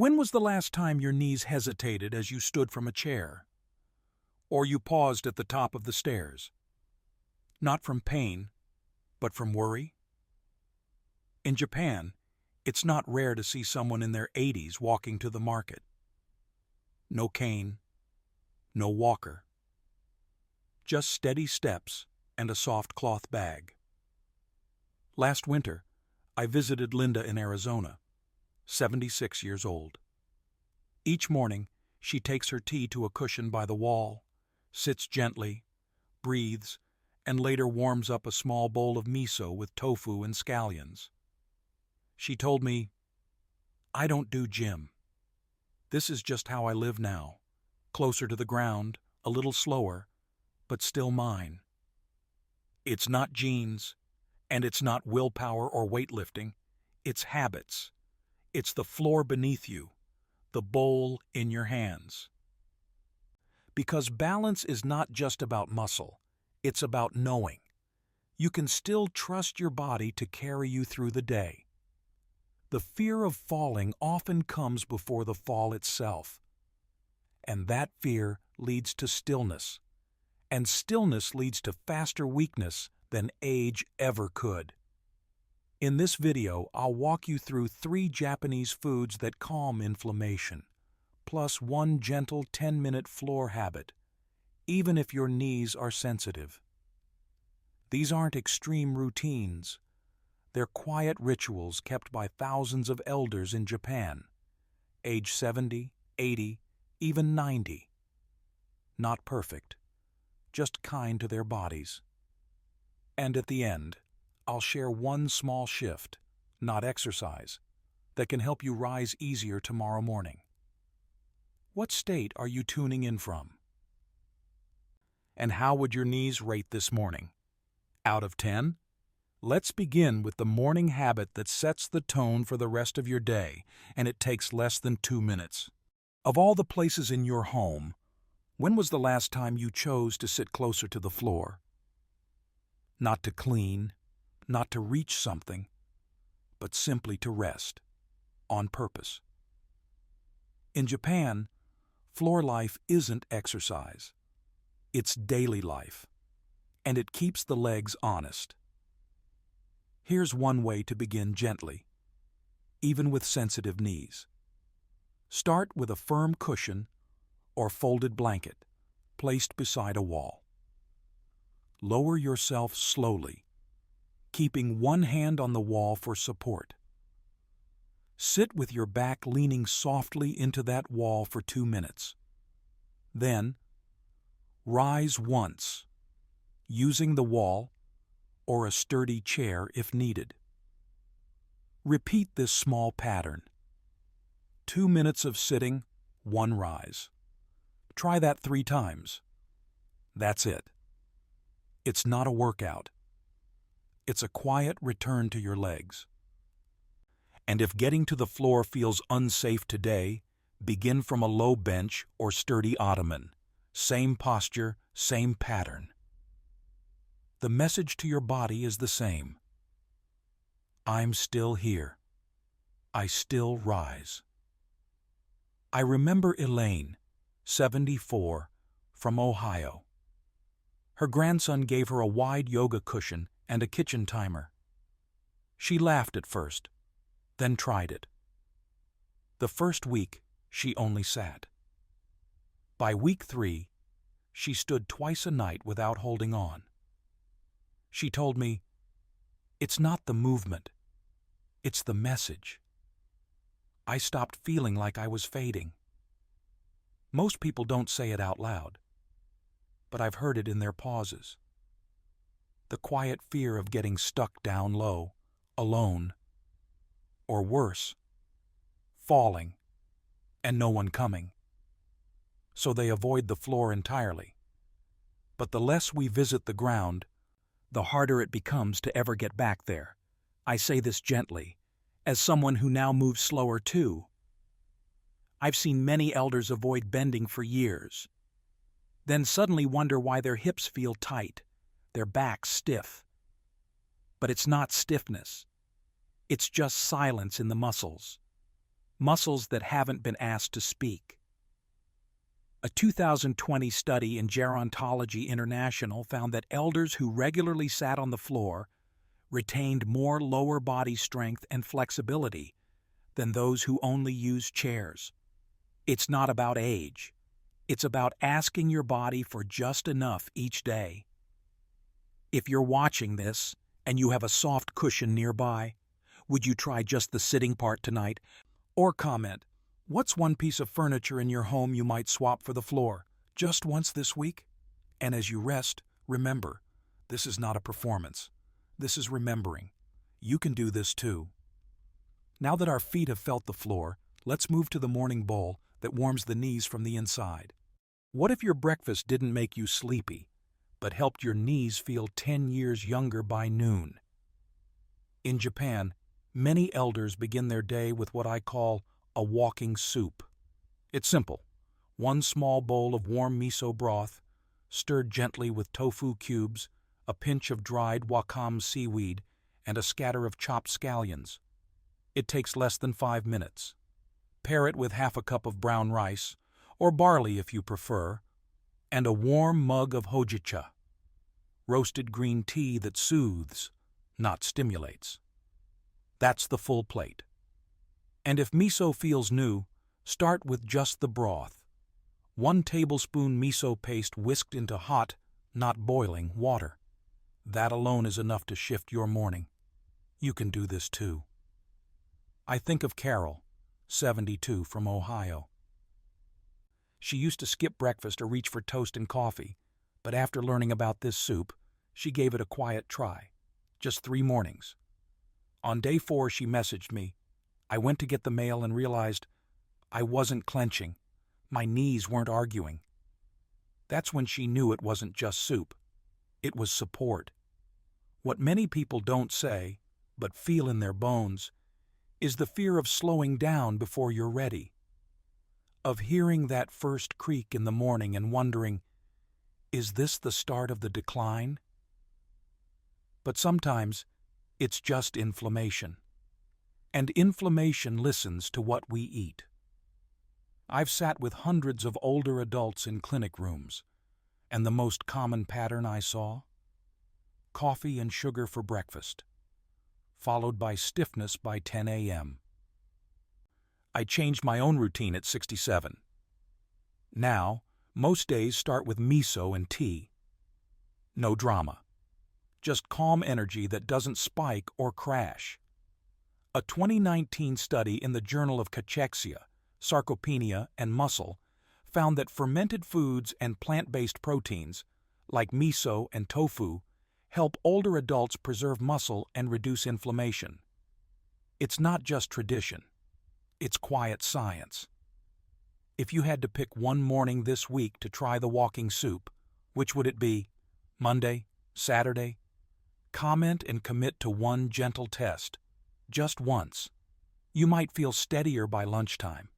When was the last time your knees hesitated as you stood from a chair? Or you paused at the top of the stairs? Not from pain, but from worry? In Japan, it's not rare to see someone in their 80s walking to the market. No cane, no walker. Just steady steps and a soft cloth bag. Last winter, I visited Linda in Arizona, 76 years old. Each morning, she takes her tea to a cushion by the wall, sits gently, breathes, and later warms up a small bowl of miso with tofu and scallions. She told me, "I don't do gym. This is just how I live now, closer to the ground, a little slower, but still mine." It's not genes, and it's not willpower or weightlifting. It's habits. It's the floor beneath you, the bowl in your hands. Because balance is not just about muscle, it's about knowing. You can still trust your body to carry you through the day. The fear of falling often comes before the fall itself. And that fear leads to stillness. And stillness leads to faster weakness than age ever could. In this video, I'll walk you through 3 Japanese foods that calm inflammation, plus 1 gentle 10-minute floor habit, even if your knees are sensitive. These aren't extreme routines. They're quiet rituals kept by thousands of elders in Japan, age 70, 80, even 90. Not perfect, just kind to their bodies. And at the end, I'll share 1 small shift, not exercise, that can help you rise easier tomorrow morning. What state are you tuning in from? And how would your knees rate this morning? Out of 10? Let's begin with the morning habit that sets the tone for the rest of your day, and it takes less than 2 minutes. Of all the places in your home, when was the last time you chose to sit closer to the floor? Not to clean, not to reach something, but simply to rest, on purpose. In Japan, floor life isn't exercise. It's daily life, and it keeps the legs honest. Here's one way to begin gently, even with sensitive knees. Start with a firm cushion or folded blanket placed beside a wall. Lower yourself slowly, keeping one hand on the wall for support. Sit with your back leaning softly into that wall for 2 minutes. Then, rise once, using the wall or a sturdy chair if needed. Repeat this small pattern. 2 minutes of sitting, 1 rise. Try that 3 times. That's it. It's not a workout. It's a quiet return to your legs. And if getting to the floor feels unsafe today, begin from a low bench or sturdy ottoman. Same posture, same pattern. The message to your body is the same. I'm still here. I still rise. I remember Elaine, 74, from Ohio. Her grandson gave her a wide yoga cushion and a kitchen timer. She laughed at first, then tried it. The first week, she only sat. By week 3, she stood twice a night without holding on. She told me, "It's not the movement, it's the message." I stopped feeling like I was fading. Most people don't say it out loud, but I've heard it in their pauses. The quiet fear of getting stuck down low, alone, or worse, falling, and no one coming. So they avoid the floor entirely. But the less we visit the ground, the harder it becomes to ever get back there. I say this gently, as someone who now moves slower too. I've seen many elders avoid bending for years, then suddenly wonder why their hips feel tight, their backs stiff. But it's not stiffness. It's just silence in the muscles. muscles that haven't been asked to speak. A 2020 study in Gerontology International found that elders who regularly sat on the floor retained more lower body strength and flexibility than those who only used chairs. It's not about age. It's about asking your body for just enough each day. If you're watching this and you have a soft cushion nearby, would you try just the sitting part tonight? Or comment, what's one piece of furniture in your home you might swap for the floor, just once this week? And as you rest, remember, this is not a performance. This is remembering. You can do this too. Now that our feet have felt the floor, let's move to the morning bowl that warms the knees from the inside. What if your breakfast didn't make you sleepy, but helped your knees feel 10 years younger by noon? In Japan, many elders begin their day with what I call a walking soup. It's simple. One small bowl of warm miso broth, stirred gently with tofu cubes, a pinch of dried wakame seaweed, and a scatter of chopped scallions. It takes less than 5 minutes. Pair it with half a cup of brown rice, or barley if you prefer, and a warm mug of hojicha, roasted green tea that soothes, not stimulates. That's the full plate. And if miso feels new, start with just the broth. 1 tablespoon miso paste whisked into hot, not boiling, water. That alone is enough to shift your morning. You can do this too. I think of Carol, 72, from Ohio. She used to skip breakfast or reach for toast and coffee, but after learning about this soup, she gave it a quiet try. Just 3 mornings. On day 4, she messaged me. I went to get the mail and realized I wasn't clenching. My knees weren't arguing. That's when she knew it wasn't just soup. It was support. What many people don't say, but feel in their bones, is the fear of slowing down before you're ready. Of hearing that first creak in the morning and wondering, is this the start of the decline? But sometimes it's just inflammation. And inflammation listens to what we eat. I've sat with hundreds of older adults in clinic rooms, and the most common pattern I saw? Coffee and sugar for breakfast, followed by stiffness by 10 a.m. I changed my own routine at 67. Now, most days start with miso and tea. No drama. Just calm energy that doesn't spike or crash. A 2019 study in the Journal of Cachexia, Sarcopenia, and Muscle found that fermented foods and plant-based proteins, like miso and tofu, help older adults preserve muscle and reduce inflammation. It's not just tradition. It's quiet science. If you had to pick one morning this week to try the walking soup, which would it be? Monday? Saturday? Comment and commit to one gentle test. Just once. You might feel steadier by lunchtime.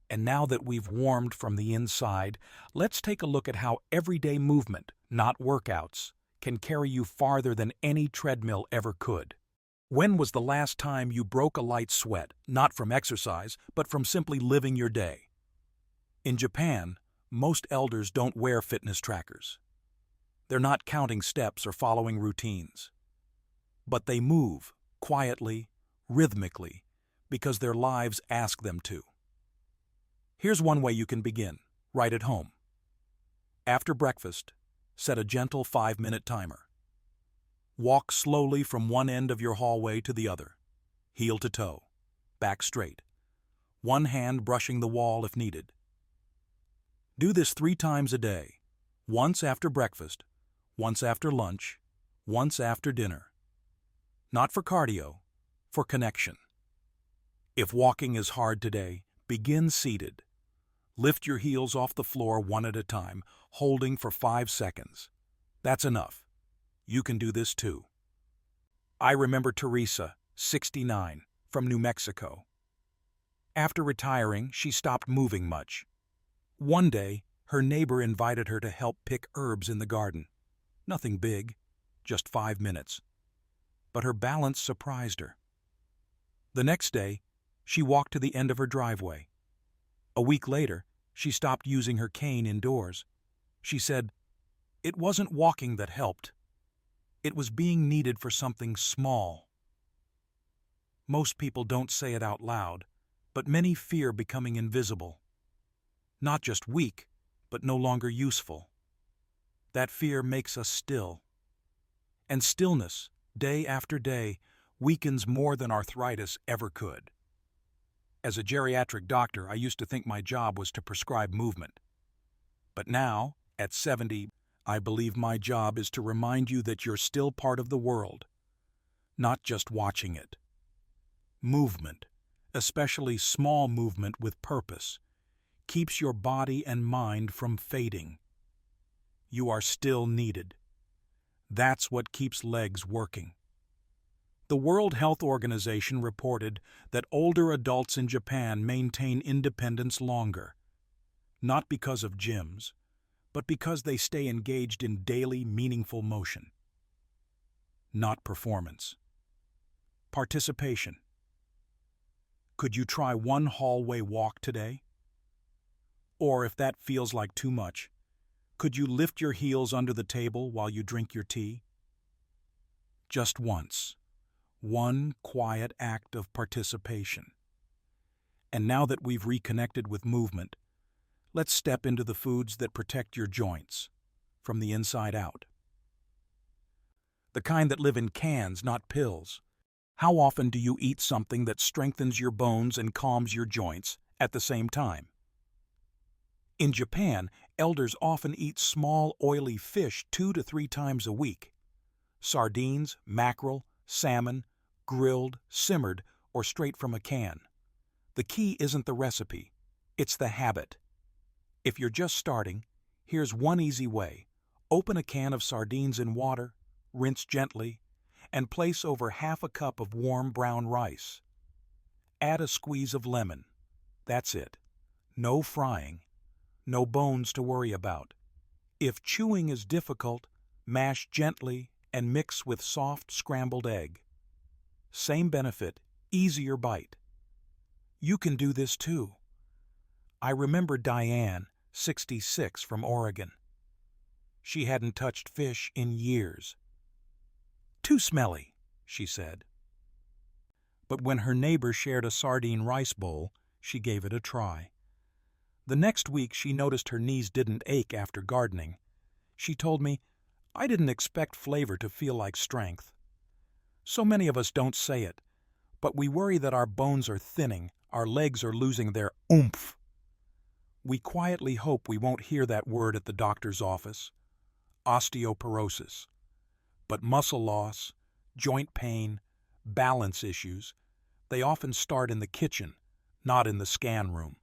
And now that we've warmed from the inside, let's take a look at how everyday movement, not workouts, can carry you farther than any treadmill ever could. When was the last time you broke a light sweat, not from exercise, but from simply living your day? In Japan, most elders don't wear fitness trackers. They're not counting steps or following routines. But they move, quietly, rhythmically, because their lives ask them to. Here's one way you can begin, right at home. After breakfast, set a gentle 5-minute timer. Walk slowly from one end of your hallway to the other, heel to toe, back straight, one hand brushing the wall if needed. Do this 3 times a day, once after breakfast, once after lunch, once after dinner. Not for cardio, for connection. If walking is hard today, begin seated. Lift your heels off the floor one at a time, holding for 5 seconds. That's enough. You can do this too. I remember Teresa, 69, from New Mexico. After retiring, she stopped moving much. One day, her neighbor invited her to help pick herbs in the garden. Nothing big, just 5 minutes. But her balance surprised her. The next day, She walked to the end of her driveway. A week later, she stopped using her cane indoors. She said, "It wasn't walking that helped. It was being needed for something small." Most people don't say it out loud, but many fear becoming invisible. Not just weak, but no longer useful. That fear makes us still. And stillness, day after day, weakens more than arthritis ever could. As a geriatric doctor, I used to think my job was to prescribe movement. But now, at 70, I believe my job is to remind you that you're still part of the world, not just watching it. Movement, especially small movement with purpose, keeps your body and mind from fading. You are still needed. That's what keeps legs working. The World Health Organization reported that older adults in Japan maintain independence longer, not because of gyms, but because they stay engaged in daily, meaningful motion. Not performance. Participation. Could you try one hallway walk today? Or if that feels like too much, could you lift your heels under the table while you drink your tea? Just once. One quiet act of participation. And now that we've reconnected with movement, let's step into the foods that protect your joints from the inside out. The kind that live in cans, not pills. How often do you eat something that strengthens your bones and calms your joints at the same time? In Japan, elders often eat small, oily fish 2 to 3 times a week. Sardines, mackerel, salmon, grilled, simmered, or straight from a can. The key isn't the recipe, it's the habit. If you're just starting, here's one easy way. Open a can of sardines in water, rinse gently, and place over half a cup of warm brown rice. Add a squeeze of lemon. That's it. No frying. No bones to worry about. If chewing is difficult, mash gently and mix with soft scrambled egg. Same benefit, easier bite. You can do this too. I remember Diane, 66, from Oregon. She hadn't touched fish in years. "Too smelly," she said. But when her neighbor shared a sardine rice bowl, she gave it a try. The next week she noticed her knees didn't ache after gardening. She told me, "I didn't expect flavor to feel like strength." So many of us don't say it, but we worry that our bones are thinning, our legs are losing their oomph. We quietly hope we won't hear that word at the doctor's office, osteoporosis. But muscle loss, joint pain, balance issues, they often start in the kitchen, not in the scan room.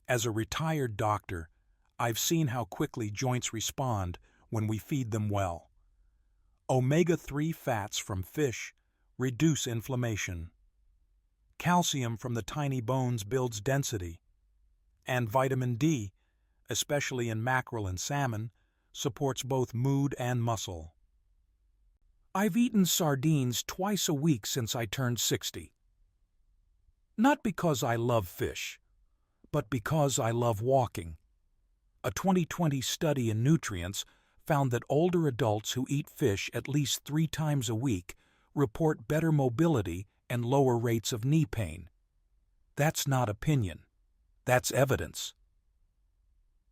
As a retired doctor, I've seen how quickly joints respond when we feed them well. Omega-3 fats from fish reduce inflammation. Calcium from the tiny bones builds density. And vitamin D, especially in mackerel and salmon, supports both mood and muscle. I've eaten sardines twice a week since I turned 60. Not because I love fish, but because I love walking. A 2020 study in nutrients found that older adults who eat fish at least 3 times a week report better mobility and lower rates of knee pain. That's not opinion. That's evidence.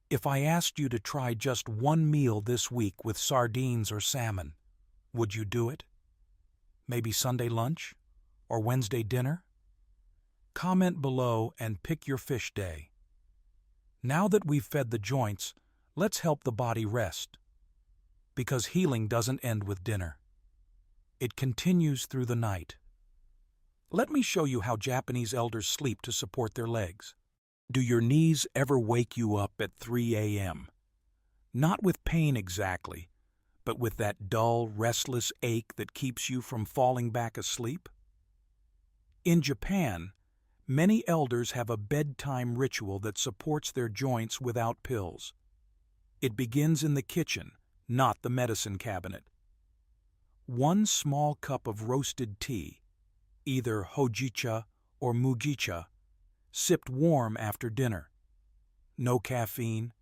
If I asked you to try just one meal this week with sardines or salmon, would you do it? Maybe Sunday lunch? Or Wednesday dinner? Comment below and pick your fish day. Now that we've fed the joints, let's help the body rest. Because healing doesn't end with dinner. It continues through the night. Let me show you how Japanese elders sleep to support their legs. Do your knees ever wake you up at 3 a.m.? Not with pain exactly, but with that dull, restless ache that keeps you from falling back asleep? In Japan, many elders have a bedtime ritual that supports their joints without pills. It begins in the kitchen, not the medicine cabinet. 1 small cup of roasted tea, either hojicha or mugicha, sipped warm after dinner. No caffeine,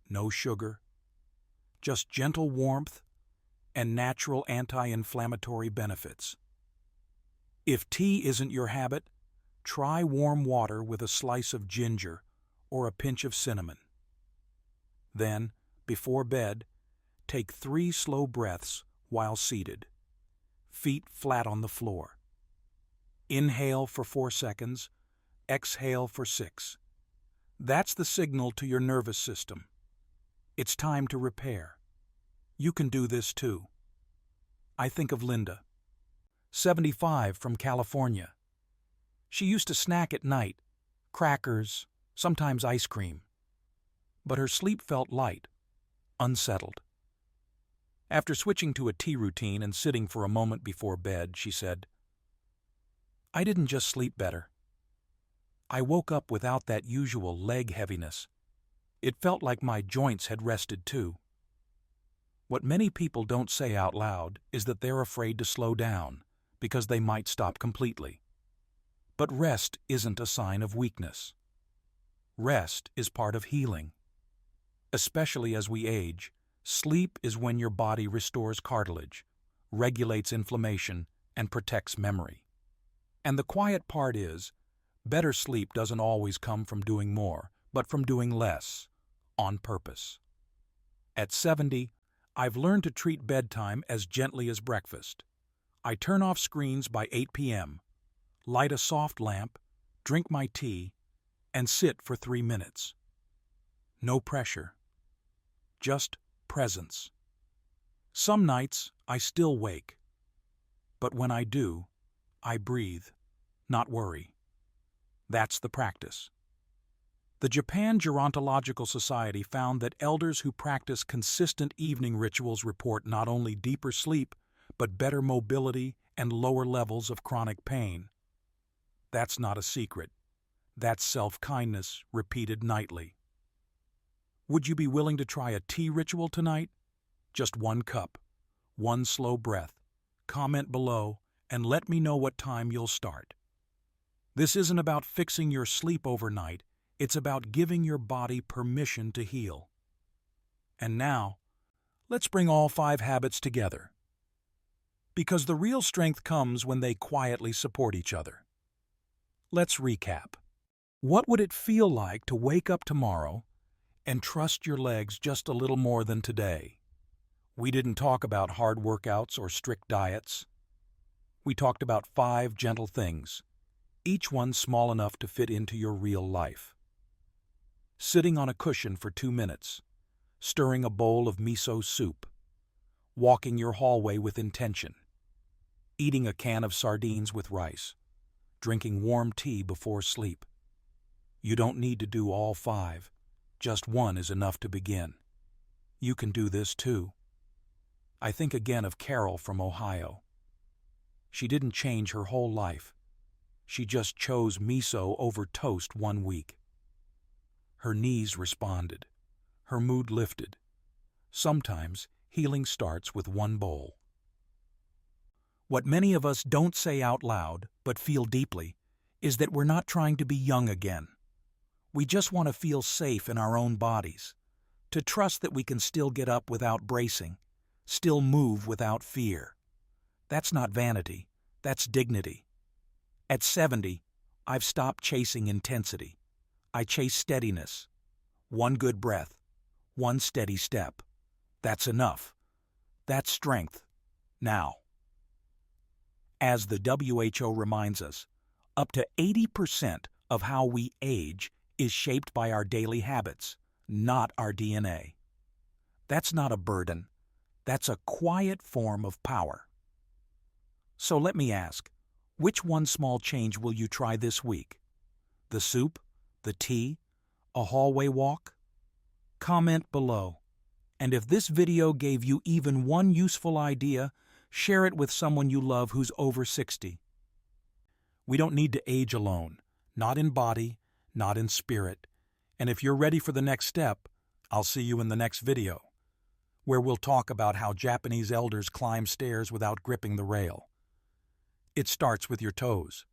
no sugar, just gentle warmth and natural anti-inflammatory benefits. If tea isn't your habit, try warm water with a slice of ginger or a pinch of cinnamon. Then, before bed, take 3 slow breaths while seated, feet flat on the floor. Inhale for 4 seconds, exhale for 6. That's the signal to your nervous system. It's time to repair. You can do this too. I think of Linda, 75, from California. She used to snack at night, crackers, sometimes ice cream. But her sleep felt light, unsettled. After switching to a tea routine and sitting for a moment before bed, she said, "I didn't just sleep better. I woke up without that usual leg heaviness. It felt like my joints had rested too." What many people don't say out loud is that they're afraid to slow down because they might stop completely. But rest isn't a sign of weakness. Rest is part of healing. Especially as we age, sleep is when your body restores cartilage, regulates inflammation, and protects memory. And the quiet part is, better sleep doesn't always come from doing more, but from doing less, on purpose. At 70, I've learned to treat bedtime as gently as breakfast. I turn off screens by 8 p.m., light a soft lamp, drink my tea, and sit for 3 minutes. No pressure, just presence. Some nights I still wake, but when I do, I breathe, not worry. That's the practice. The Japan Gerontological Society found that elders who practice consistent evening rituals report not only deeper sleep, but better mobility and lower levels of chronic pain. That's not a secret. That's self-kindness repeated nightly. Would you be willing to try a tea ritual tonight? Just 1 cup, 1 slow breath. Comment below and let me know what time you'll start. This isn't about fixing your sleep overnight. It's about giving your body permission to heal. And now, let's bring all 5 habits together. Because the real strength comes when they quietly support each other. Let's recap. What would it feel like to wake up tomorrow and trust your legs just a little more than today? We didn't talk about hard workouts or strict diets. We talked about 5 gentle things, each one small enough to fit into your real life. Sitting on a cushion for 2 minutes, stirring a bowl of miso soup, walking your hallway with intention, eating a can of sardines with rice, drinking warm tea before sleep. You don't need to do all 5, just 1 is enough to begin. You can do this too. I think again of Carol from Ohio. She didn't change her whole life. She just chose miso over toast 1 week. Her knees responded. Her mood lifted. Sometimes healing starts with 1 bowl. What many of us don't say out loud, but feel deeply, is that we're not trying to be young again. We just want to feel safe in our own bodies, to trust that we can still get up without bracing, still move without fear. That's not vanity, that's dignity. At 70, I've stopped chasing intensity. I chase steadiness. 1 good breath, 1 steady step. That's enough. That's strength. Now. As the WHO reminds us, up to 80% of how we age is shaped by our daily habits, not our DNA. That's not a burden. That's a quiet form of power. So let me ask, which 1 small change will you try this week? The soup? The tea? A hallway walk? Comment below. And if this video gave you even 1 useful idea, share it with someone you love who's over 60. We don't need to age alone, not in body, not in spirit. And if you're ready for the next step, I'll see you in the next video, where we'll talk about how Japanese elders climb stairs without gripping the rail. It starts with your toes.